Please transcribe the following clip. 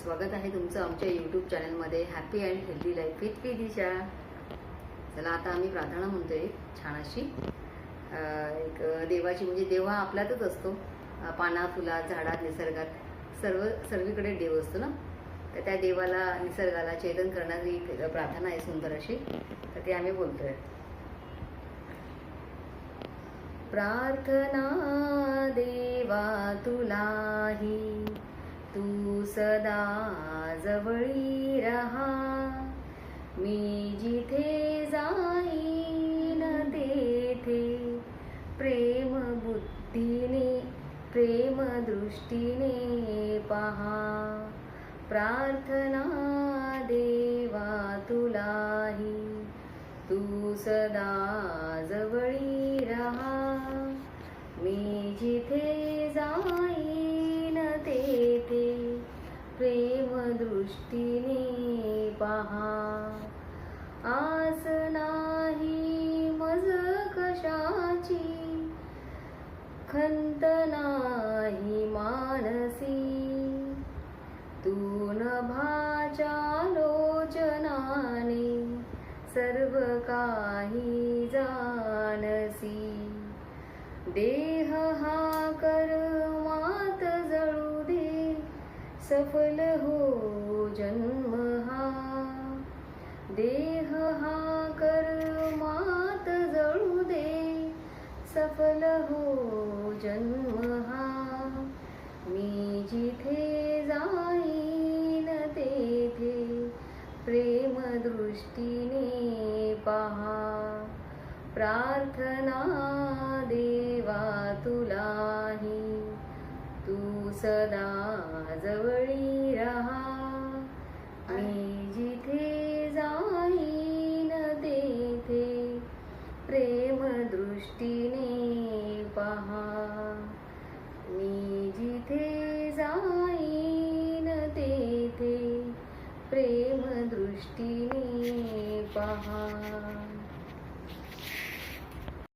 स्वागत आहे तुमचं आमच्या यूट्यूब चॅनलमध्ये happy and healthy life with Disha. चला आता आम्ही प्रार्थना म्हणतोय छान अशी एक देवाची, म्हणजे देव हा आपल्यातच असतो. पाना फुलात झाडात निसर्गात सर्वीकडे देव असतो ना. तर त्या देवाला निसर्गाला चेतन करणारी प्रार्थना आहे सुंदर अशी. तर ते आम्ही बोलतोय. प्रार्थना देवा तुलाही, तू सदा जवळी रहा. मी जिथे जाईन तेथे प्रेम बुद्धीने प्रेम दृष्टीने पहा. प्रार्थना देवा तुलाही, तू सदा जवळी रहा. मी जिथे जाईन तेथे प्रेम दृष्टीने पहा. आस नाही मज कशाची, खंत नाही मानसी. तू नभाच्या लोचनाने सर्व काही जानसी. देह हा कर्मात जळू दे, सफल हो जन्म हा. देह हा कर्मात जळू दे, सफल हो जन्म हा. मी जिथे जाईन तेथे प्रेम दृष्टीने पहा. प्रार्थना देवा तुलाही, तू सदा जवळी रहा. मी जिथे जाईन तेथे प्रेम दृष्टीने पहा. मी जिथे जाईन तेथे प्रेम दृष्टीने पहा.